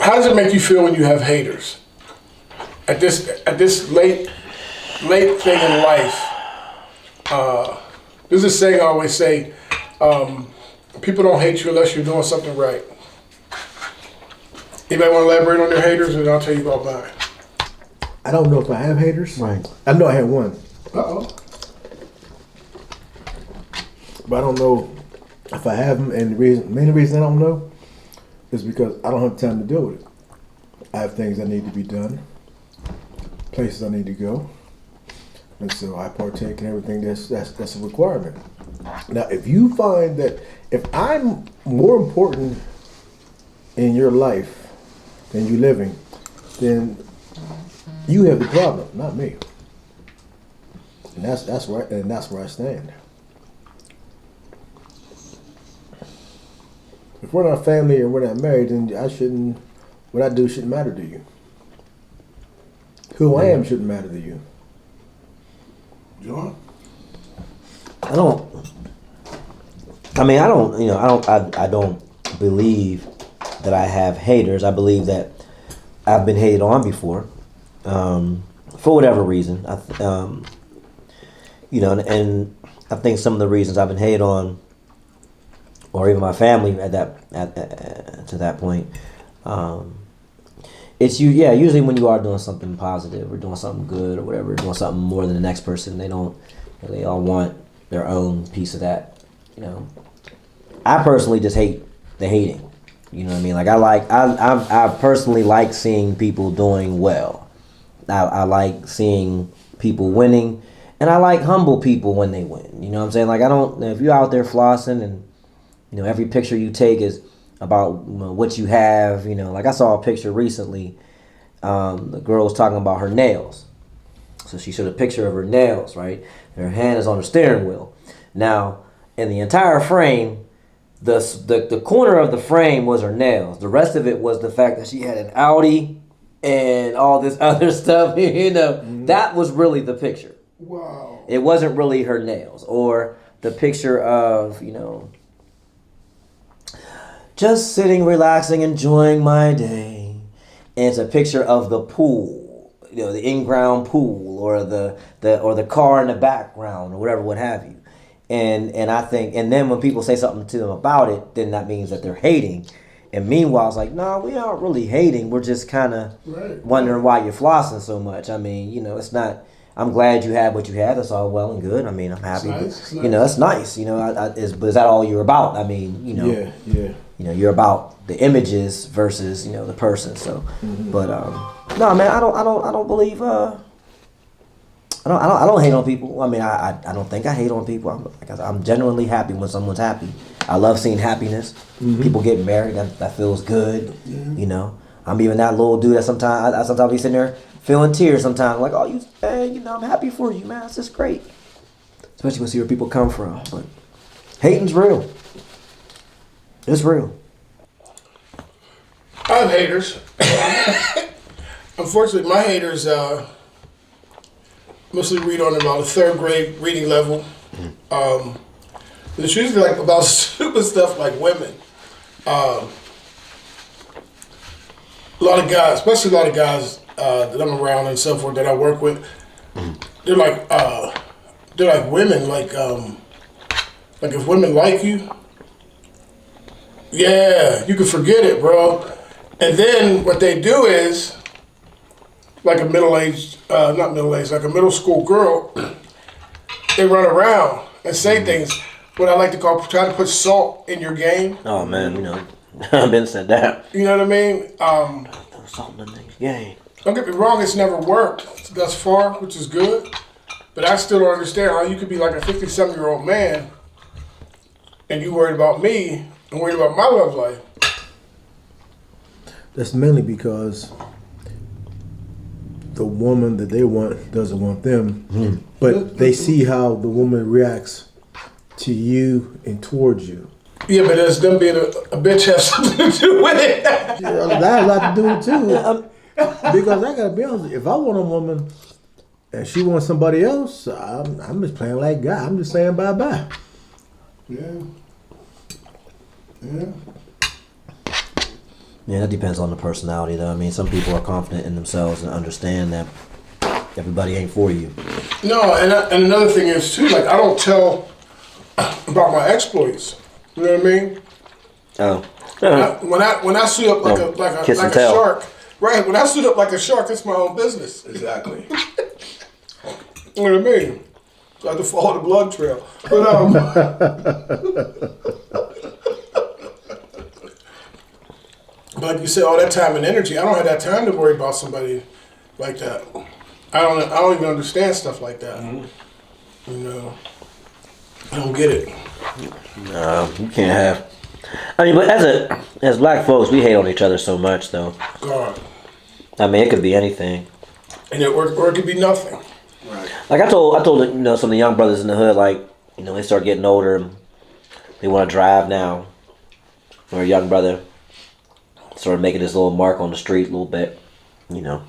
How does it make you feel when you have haters? At this late thing in life, there's a saying I always say, people don't hate you unless you're doing something right. Anybody want to elaborate on their haters, and I'll tell you about mine. I don't know if I have haters. Right. I know I had one. Uh-oh. But I don't know if I have them, and the main reason I don't know is because I don't have time to deal with it. I have things that need to be done, places I need to go, and so I partake in everything that's a requirement. Now, if you find that if I'm more important in your life than you living, then you have the problem, not me. And that's where I stand. If we're not family and we're not married, then what I do shouldn't matter to you. Who I am shouldn't matter to you. John? I don't believe that I have haters. I believe that I've been hated on before, for whatever reason. And I think some of the reasons I've been hated on, or even my family to that point, it's usually when you are doing something positive or doing something good or whatever, doing something more than the next person, they all want their own piece of that. I personally just hate the hating. You know what I mean? Like I personally like seeing people doing well. I like seeing people winning, and I like humble people when they win. You know what I'm saying? Like if you're out there flossing and every picture you take is about what you have. Like I saw a picture recently. The girl was talking about her nails. So she showed a picture of her nails, right? Her hand is on the steering wheel. Now, in the entire frame, the corner of the frame was her nails. The rest of it was the fact that she had an Audi and all this other stuff. That was really the picture. Wow. It wasn't really her nails or the picture of, just sitting, relaxing, enjoying my day. And it's a picture of the pool, the in-ground pool, or the car in the background, or whatever, what have you. And I think, and then when people say something to them about it, then that means that they're hating. And meanwhile, it's like, no, we aren't really hating. We're just kind of wondering why you're flossing so much. I mean, it's not. I'm glad you had what you had. That's all well and good. I mean, I'm happy. It's nice. That's nice. But is that all you're about? I mean, Yeah. You're about the images versus the person. So, but no, man, I don't believe. I don't hate on people. I mean, I don't think I hate on people. I'm genuinely happy when someone's happy. I love seeing happiness. People get married. That feels good. Yeah. I'm even that little dude that sometimes I be sitting there feeling tears. Sometimes like, oh, I'm happy for you, man. It's just great. Especially when you see where people come from. But hating's real. It's real. I have haters. Unfortunately, my haters mostly read on about a third grade reading level. It's usually like about stupid stuff like women. A lot of guys, especially a lot of guys that I'm around and so forth that I work with, they're like women. Like if women like you, yeah, you can forget it, bro. And then what they do is, like a like a middle school girl, they run around and say things, what I like to call trying to put salt in your game. Oh man, I've been said that. You know what I mean? Salt in the game. Don't get me wrong, it's never worked thus far, which is good. But I still don't understand how you could be like a 57-year-old man and you worried about me and worried about my love life. That's mainly because the woman that they want doesn't want them, but they see how the woman reacts to you and towards you. Yeah, but does them being a bitch have something to do with it? That has a lot to do with it too. Because I gotta be honest, if I want a woman and she wants somebody else, I'm just playing like God. I'm just saying bye-bye. Yeah. Yeah, that depends on the personality, though. I mean, some people are confident in themselves and understand that everybody ain't for you. No, and another thing is too, like I don't tell about my exploits. You know what I mean? Oh. When I suit up like No, a kiss and a tell. shark, right? When I suit up like a shark, it's my own business. Exactly. You know what I mean? So I have to follow the blood trail. But like you said, all that time and energy, I don't have that time to worry about somebody like that. I don't even understand stuff like that. You know, I don't get it. No, you can't have. I mean, but as black folks, we hate on each other so much, though. God, I mean, it could be anything. and or it could be nothing. Right. Like I told some of the young brothers in the hood, like they start getting older, they want to drive now. Or a young brother started making this little mark on the street a little bit, He knew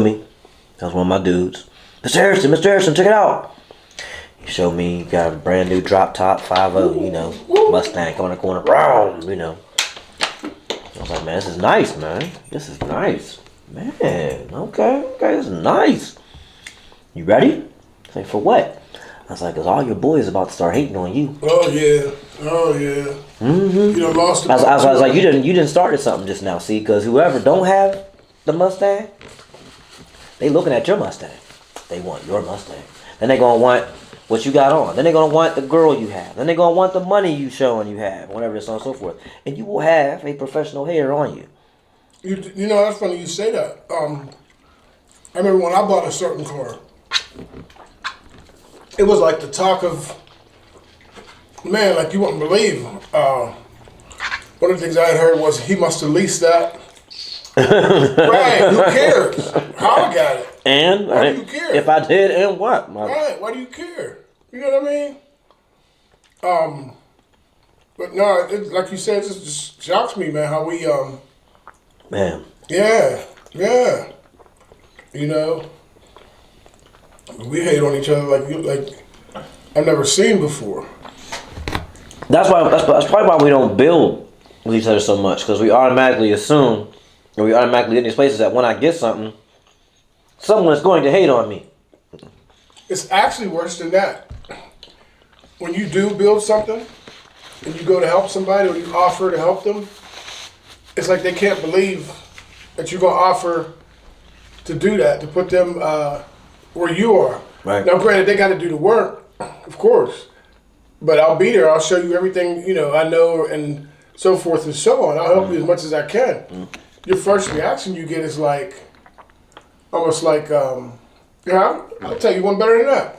me. That was one of my dudes. Mr. Harrison, check it out. He showed me he got a brand new drop top 5.0, Mustang coming in the corner, I was like, man, this is nice, man. This is nice. Man, okay, this is nice. You ready? I said, for what? I was like, cause all your boys about to start hating on you. Oh yeah. Mm-hmm. You done lost. I was like, you didn't started something just now, see? Cause whoever don't have the Mustang, they looking at your Mustang. They want your Mustang. Then they gonna want what you got on. Then they gonna want the girl you have. Then they gonna want the money you showing you have, whatever, so on and so forth. And you will have a professional hater on you. You know, that's funny you say that. I remember when I bought a certain car, it was like the talk of, man, like you wouldn't believe. One of the things I had heard was he must have leased that. Right, who cares how I got it? And Why do you care? If I did, and what? Right, why do you care? You know what I mean? But no, like you said, it just shocks me, man, how we, Man. yeah. You know, we hate on each other like I've never seen before. That's probably why we don't build with each other so much, because we automatically assume, or we automatically in these places that when I get something, someone is going to hate on me. It's actually worse than that. When you do build something and you go to help somebody or you offer to help them, it's like they can't believe that you're going to offer to do that, to put them where you are. Right. Now, granted, they got to do the work, of course, but I'll be there. I'll show you everything, I know, and so forth and so on. I'll help you as much as I can. Your first reaction you get is like, almost like, I'll tell you one better than that.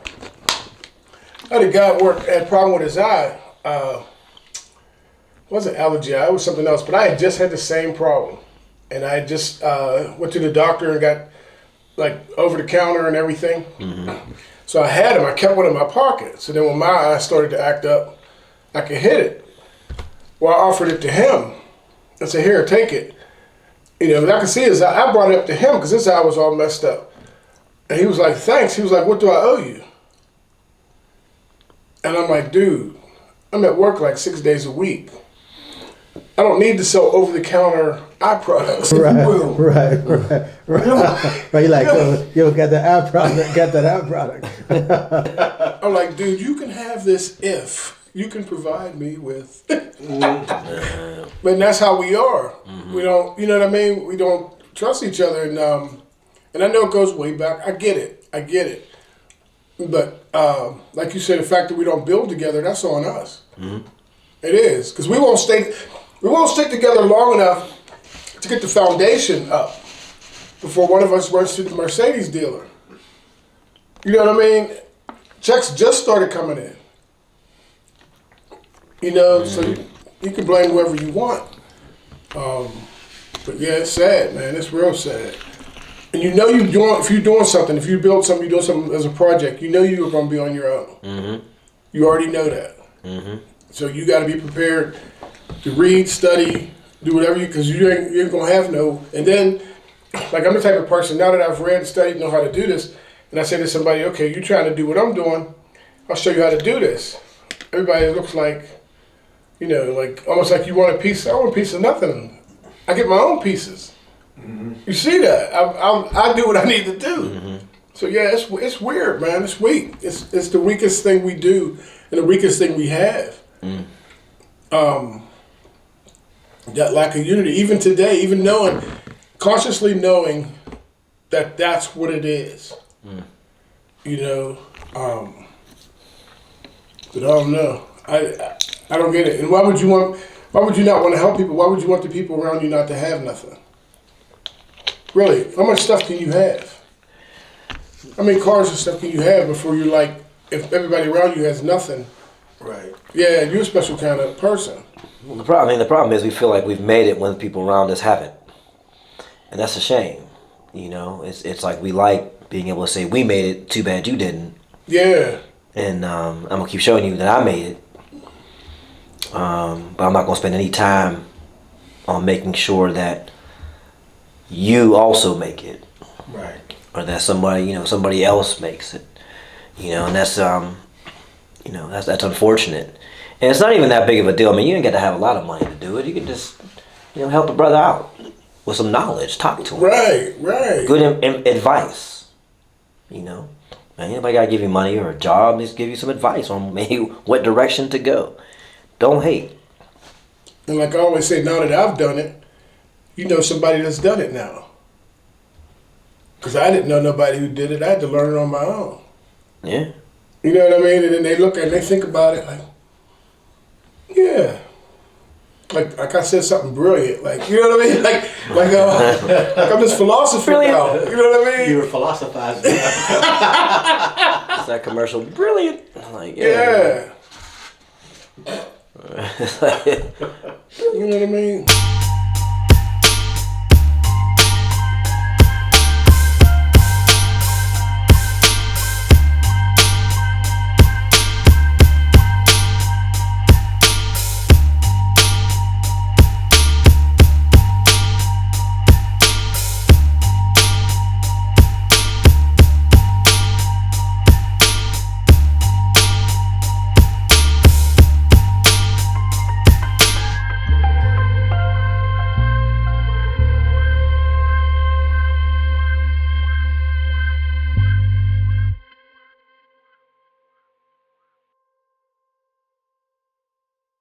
I had a guy at work had a problem with his eye. It wasn't allergy eye, it was something else, but I had just had the same problem. And I just went to the doctor and got like over the counter and everything. Mm-hmm. So I had him, I kept one in my pocket. So then when my eye started to act up, I could hit it. Well, I offered it to him. I said, here, take it. But I could see his eye. I brought it up to him because his eye was all messed up. And he was like, thanks. He was like, what do I owe you? And I'm like, dude, I'm at work like 6 days a week. I don't need to sell over-the-counter eye products. Right. You're like, yo, got that eye product. I'm like, dude, you can have this if you can provide me with. But that's how we are. Mm-hmm. We don't, you know what I mean? We don't trust each other. And I know it goes way back. I get it. But like you said, the fact that we don't build together, that's on us. Mm-hmm. It is. Because we won't stick together long enough to get the foundation up before one of us runs to the Mercedes dealer. You know what I mean? Checks just started coming in. So you can blame whoever you want. But yeah, it's sad, man. It's real sad. And if you're doing something, if you build something, you're doing something as a project, you're going to be on your own. Mm-hmm. You already know that. Mm-hmm. So you got to be prepared to read, study, do whatever because you ain't going to have no. And then, like I'm the type of person, now that I've read and studied, know how to do this, and I say to somebody, okay, you're trying to do what I'm doing, I'll show you how to do this. Everybody looks like, You know, like almost like you want a piece. I don't want a piece of nothing. I get my own pieces. You see that? I do what I need to do. So yeah, it's weird, man. It's weak. It's the weakest thing we do and the weakest thing we have. That lack of unity, even today, even consciously knowing that that's what it is. You know, but I don't know. I don't get it. And why would you not want to help people? Why would you want the people around you not to have nothing? Really, how much stuff can you have? How many cars and stuff can you have before you're like, if everybody around you has nothing? Right. Yeah, you're a special kind of person. Well, the problem is we feel like we've made it when the people around us haven't, and that's a shame. You know, it's like we like being able to say we made it. Too bad you didn't. Yeah. And I'm gonna keep showing you that I made it. But I'm not gonna spend any time on making sure that you also make it, Right. or that somebody else makes it. You know, and that's that's unfortunate. And it's not even that big of a deal. I mean, you ain't got to have a lot of money to do it. You can just help a brother out with some knowledge. Talk to him. Right. Good advice. You know, man, anybody got to give you money or a job, just give you some advice on maybe what direction to go. Don't hate. And like I always say, now that I've done it, you know somebody that's done it now. Because I didn't know nobody who did it. I had to learn it on my own. Yeah. You know what I mean? And then they look at it and they think about it like, yeah. Like I said something brilliant. Like, you know what I mean? Like I'm just philosophizing now. You know what I mean? You were philosophizing. It's that commercial. Brilliant. Like, Yeah. You know what I mean?